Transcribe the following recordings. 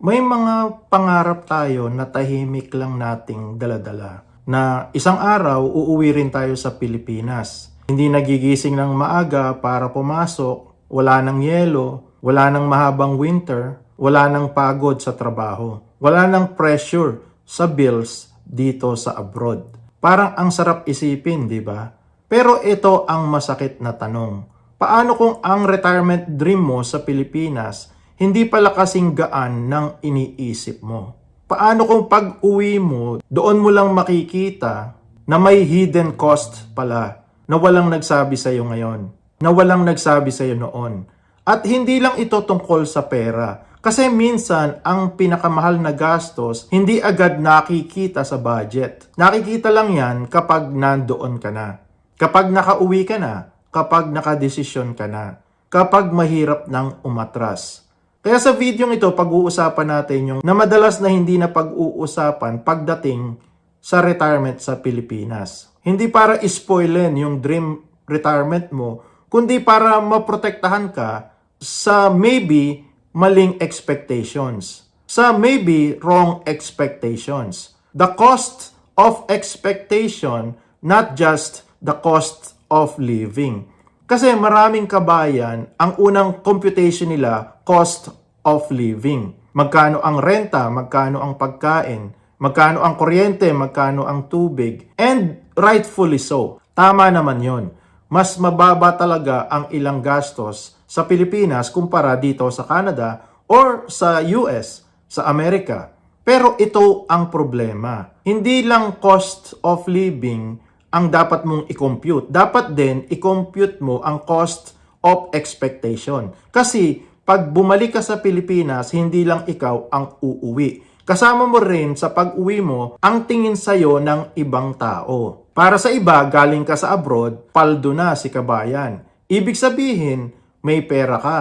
May mga pangarap tayo na tahimik lang nating daladala. Na isang araw, uuwi rin tayo sa Pilipinas. Hindi nagigising ng maaga para pumasok, wala ng yelo, wala ng mahabang winter, wala ng pagod sa trabaho, wala ng pressure sa bills dito sa abroad. Parang ang sarap isipin, di ba? Pero ito ang masakit na tanong. Paano kung ang retirement dream mo sa Pilipinas hindi pala kasing gaan ng iniisip mo? Paano kung pag-uwi mo, doon mo lang makikita na may hidden cost pala na walang nagsabi sa'yo ngayon, na walang nagsabi sa'yo noon? At hindi lang ito tungkol sa pera. Kasi minsan, ang pinakamahal na gastos, hindi agad nakikita sa budget. Nakikita lang yan kapag nandoon ka na. Kapag nakauwi ka na, kapag nakadesisyon ka na, kapag mahirap nang umatras. Kaya sa video ito, pag-uusapan natin yung na madalas na hindi na pag-uusapan pagdating sa retirement sa Pilipinas. Hindi para ispoilin yung dream retirement mo, kundi para maprotektahan ka sa maybe maling expectations, sa maybe wrong expectations. The cost of expectation, not just the cost of living. Kasi maraming kabayan, ang unang computation nila, cost of living. Magkano ang renta, magkano ang pagkain, magkano ang kuryente, magkano ang tubig. And rightfully so. Tama naman yon. Mas mababa talaga ang ilang gastos sa Pilipinas kumpara dito sa Canada or sa US, sa Amerika. Pero ito ang problema. Hindi lang cost of living ang dapat mong i-compute. Dapat din i-compute mo ang cost of expectation. Kasi pag bumalik ka sa Pilipinas, hindi lang ikaw ang uuwi. Kasama mo rin sa pag-uwi mo ang tingin sa'yo ng ibang tao. Para sa iba, galing ka sa abroad, paldo na si kabayan. Ibig sabihin, may pera ka.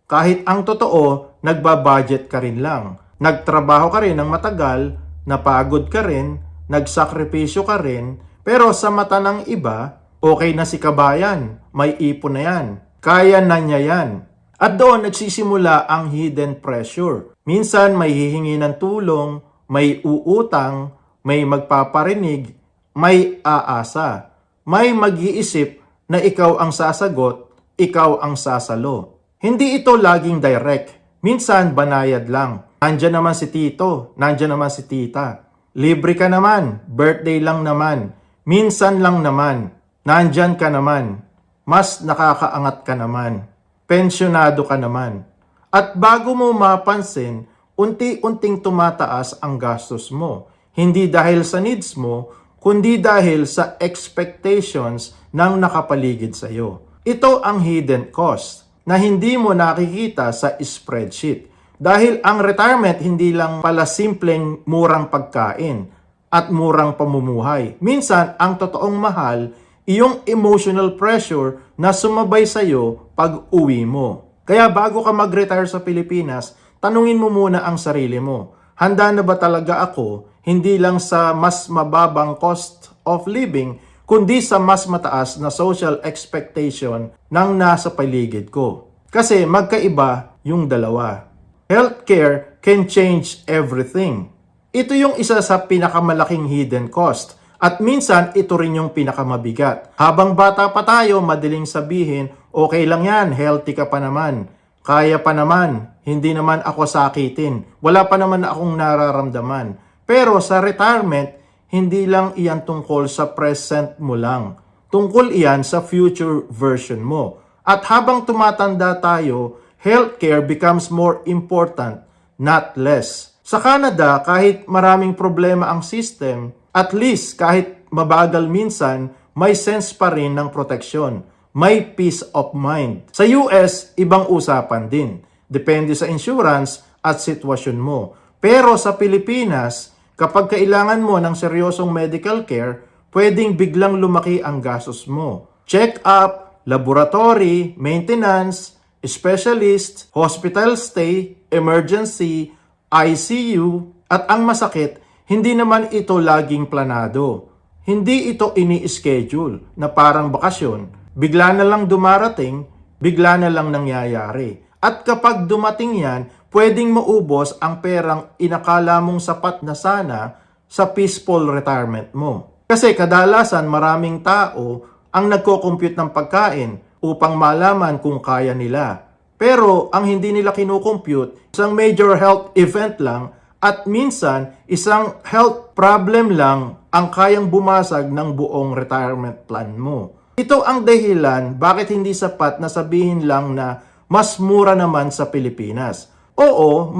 Kahit ang totoo, nagbabudget ka rin lang. Nagtrabaho ka rin ng matagal, napagod ka rin, nagsakripisyo ka rin, pero sa mata ng iba, okay na si kabayan, may ipon na yan, kaya na niya yan. At doon nagsisimula ang hidden pressure. Minsan may hihingi ng tulong, may uutang, may magpaparinig, may aasa. May mag-iisip na ikaw ang sasagot, ikaw ang sasalo. Hindi ito laging direct. Minsan banayad lang. Nandyan naman si tito, nandyan naman si tita. Libre ka naman, birthday lang naman. Minsan lang naman, nandyan ka naman, mas nakakaangat ka naman, pensyonado ka naman. At bago mo mapansin, unti-unting tumataas ang gastos mo. Hindi dahil sa needs mo, kundi dahil sa expectations ng nakapaligid sa iyo. Ito ang hidden cost na hindi mo nakikita sa spreadsheet. Dahil ang retirement hindi lang pala simpleng murang pagkain at murang pamumuhay. Minsan, ang totoong mahal, iyong emotional pressure na sumabay sa'yo pag uwi mo. Kaya bago ka mag-retire sa Pilipinas, tanungin mo muna ang sarili mo. Handa na ba talaga ako, hindi lang sa mas mababang cost of living, kundi sa mas mataas na social expectation ng nasa paligid ko? Kasi magkaiba yung dalawa. Healthcare can change everything. Ito yung isa sa pinakamalaking hidden cost. At minsan, ito rin yung pinakamabigat. Habang bata pa tayo, madaling sabihin, okay lang yan, healthy ka pa naman. Kaya pa naman, hindi naman ako sakitin. Wala pa naman akong nararamdaman. Pero sa retirement, hindi lang iyan tungkol sa present mo lang. Tungkol iyan sa future version mo. At habang tumatanda tayo, healthcare becomes more important, not less. Sa Canada, kahit maraming problema ang system, at least kahit mabagal minsan, may sense pa rin ng proteksyon. May peace of mind. Sa US, ibang usapan din. Depende sa insurance at sitwasyon mo. Pero sa Pilipinas, kapag kailangan mo ng seryosong medical care, pwedeng biglang lumaki ang gastos mo. Check-up, laboratory, maintenance, specialist, hospital stay, emergency, ICU, at ang masakit, hindi naman ito laging planado. Hindi ito ini-schedule na parang bakasyon. Bigla na lang dumarating, bigla na lang nangyayari. At kapag dumating yan, pwedeng maubos ang perang inakala mong sapat na sana sa peaceful retirement mo. Kasi kadalasan maraming tao ang nagko-compute ng pagkain upang malaman kung kaya nila. Pero ang hindi nila kinukompute, isang major health event lang at minsan isang health problem lang ang kayang bumasag ng buong retirement plan mo. Ito ang dahilan bakit hindi sapat na sabihin lang na mas mura naman sa Pilipinas. Oo,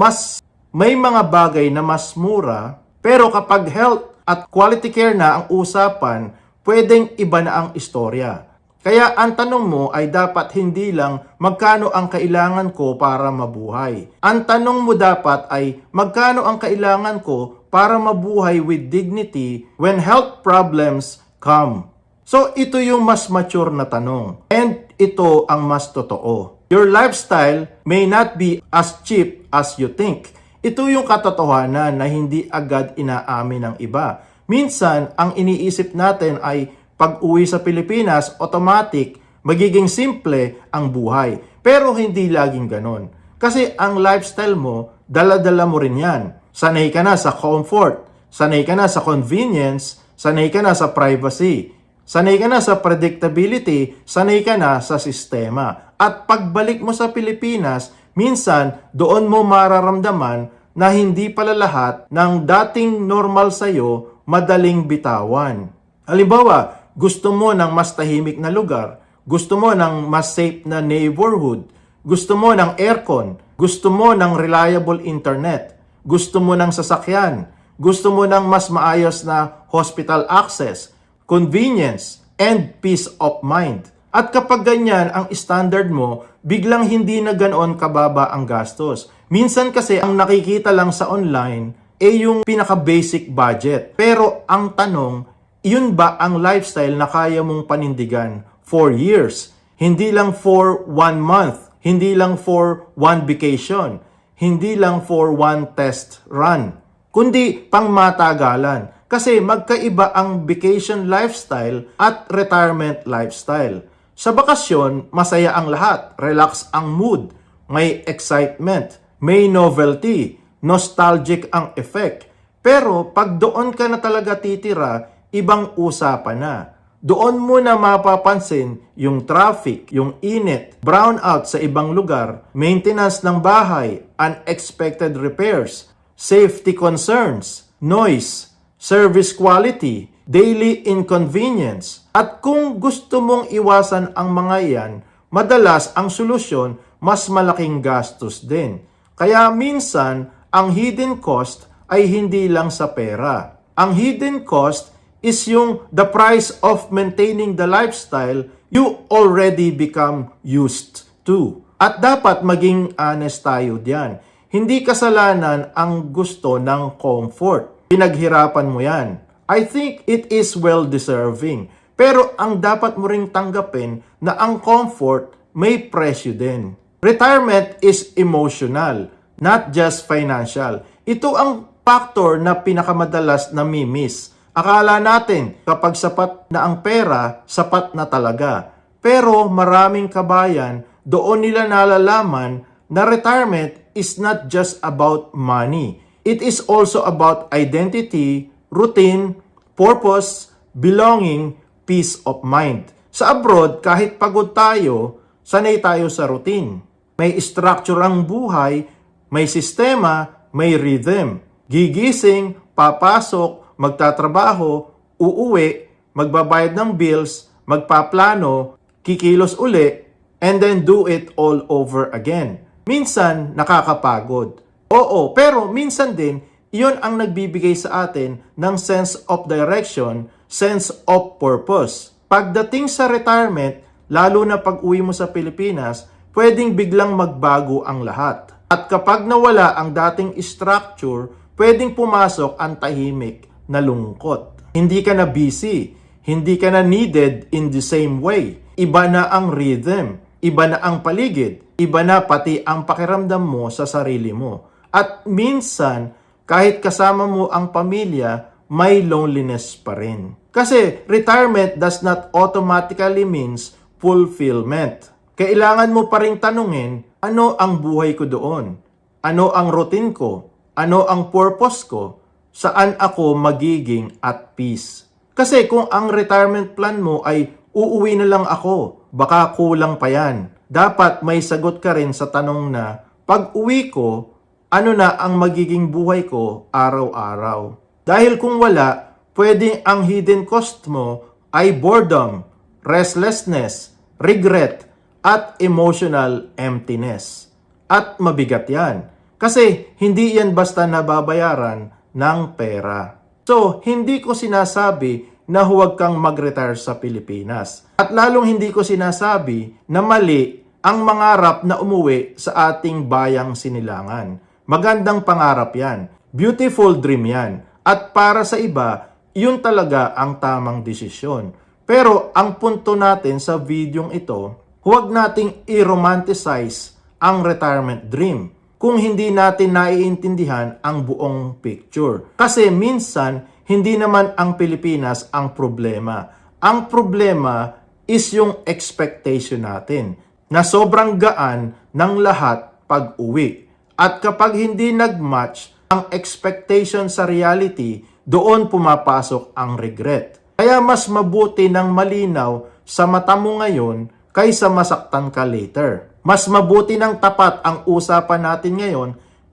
may mga bagay na mas mura, pero kapag health at quality care na ang usapan, pwedeng iba na ang istorya. Kaya ang tanong mo ay dapat hindi lang magkano ang kailangan ko para mabuhay. Ang tanong mo dapat ay magkano ang kailangan ko para mabuhay with dignity when health problems come. So ito yung mas mature na tanong. And ito ang mas totoo. Your lifestyle may not be as cheap as you think. Ito yung katotohanan na hindi agad inaamin ng iba. Minsan, ang iniisip natin ay pag-uwi sa Pilipinas, automatic, magiging simple ang buhay. Pero hindi laging ganon. Kasi ang lifestyle mo, dala-dala mo rin yan. Sanay ka na sa comfort, sanay ka na sa convenience, sanay ka na sa privacy, sanay ka na sa predictability, sanay ka na sa sistema. At pagbalik mo sa Pilipinas, minsan doon mo mararamdaman na hindi pala lahat ng dating normal sa'yo madaling bitawan. Halimbawa, gusto mo ng mas tahimik na lugar, gusto mo ng mas safe na neighborhood, gusto mo ng aircon, gusto mo ng reliable internet, gusto mo ng sasakyan, gusto mo ng mas maayos na hospital access, convenience, and peace of mind. At kapag ganyan ang standard mo, biglang hindi na ganoon kababa ang gastos. Minsan kasi ang nakikita lang sa online ay yung pinaka-basic budget. Pero ang tanong, yun ba ang lifestyle na kaya mong panindigan for years? Hindi lang for 1 month, hindi lang for 1 vacation, hindi lang for 1 test run, kundi pang matagalan. Kasi magkaiba ang vacation lifestyle at retirement lifestyle. Sa bakasyon, masaya ang lahat, relax ang mood, may excitement, may novelty, nostalgic ang effect. Pero pag doon ka na talaga titira, ibang usapan na. Doon mo na mapapansin yung traffic, yung init, brownout sa ibang lugar, maintenance ng bahay, unexpected repairs, safety concerns, noise, service quality, daily inconvenience. At kung gusto mong iwasan ang mga yan, madalas ang solusyon mas malaking gastos din. Kaya minsan, ang hidden cost ay hindi lang sa pera. Ang hidden cost is yung the price of maintaining the lifestyle you already become used to. At dapat maging honest tayo diyan. Hindi kasalanan ang gusto ng comfort. Pinaghirapan mo yan. I think it is well-deserving. Pero ang dapat mo ring tanggapin na ang comfort may presyo din. Retirement is emotional, not just financial. Ito ang factor na pinakamadalas na mi-miss. Akala natin kapag sapat na ang pera, sapat na talaga. Pero maraming kabayan, doon nila nalalaman na retirement is not just about money. It is also about identity, routine, purpose, belonging, peace of mind. Sa abroad, kahit pagod tayo, sanay tayo sa routine. May structure ang buhay, may sistema, may rhythm. Gigising, papasok, magtatrabaho, uuwi, magbabayad ng bills, magpaplano, kikilos uli, and then do it all over again. Minsan, nakakapagod. Oo, pero minsan din, iyon ang nagbibigay sa atin ng sense of direction, sense of purpose. Pagdating sa retirement, lalo na pag uwi mo sa Pilipinas, pwedeng biglang magbago ang lahat. At kapag nawala ang dating structure, pwedeng pumasok ang tahimik na lungkot. Hindi ka na busy, hindi ka na needed in the same way. Iba na ang rhythm, iba na ang paligid, iba na pati ang pakiramdam mo sa sarili mo. At minsan, kahit kasama mo ang pamilya, may loneliness pa rin. Kasi retirement does not automatically means fulfillment. Kailangan mo pa rin tanungin, ano ang buhay ko doon? ano ang routine ko, ano ang purpose ko, saan ako magiging at peace. Kasi kung ang retirement plan mo ay uuwi na lang ako, baka kulang pa yan. Dapat may sagot ka rin sa tanong na, pag uwi ko, ano na ang magiging buhay ko araw-araw? Dahil kung wala, pwedeng ang hidden cost mo ay boredom, restlessness, regret, at emotional emptiness. At mabigat yan. Kasi hindi yan basta nababayaran ng pera. So, hindi ko sinasabi na huwag kang mag-retire sa Pilipinas. At lalong hindi ko sinasabi na mali ang mangarap na umuwi sa ating bayang sinilangan. Magandang pangarap yan. Beautiful dream yan. At para sa iba, yun talaga ang tamang desisyon. Pero ang punto natin sa videong ito, huwag nating i-romanticize ang retirement dream kung hindi natin naiintindihan ang buong picture. Kasi minsan, hindi naman ang Pilipinas ang problema. Ang problema is yung expectation natin na sobrang gaan ng lahat pag-uwi. At kapag hindi nag-match ang expectation sa reality, doon pumapasok ang regret. Kaya mas mabuti ng malinaw sa mata mo ngayon kaysa masaktan ka later. Mas mabuti ng tapat ang usapan natin ngayon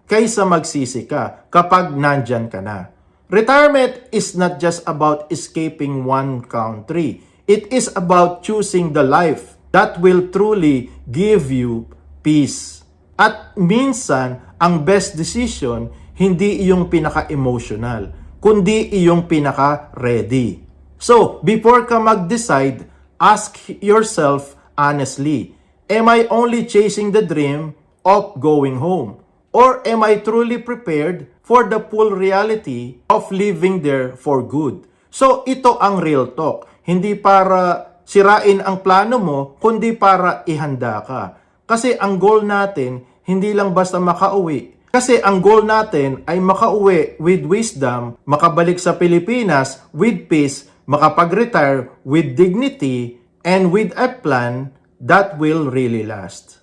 kaysa magsisi ka kapag nandyan ka na. Retirement is not just about escaping one country. It is about choosing the life that will truly give you peace. At minsan, ang best decision, hindi iyong pinaka-emotional, kundi iyong pinaka-ready. So, before ka mag-decide, ask yourself honestly, am I only chasing the dream of going home? Or am I truly prepared for the full reality of living there for good? So, ito ang real talk. Hindi para sirain ang plano mo, kundi para ihanda ka. Kasi ang goal natin, hindi lang basta makauwi. Kasi ang goal natin ay makauwi with wisdom, makabalik sa Pilipinas with peace, makapag-retire with dignity, and with a plan that will really last.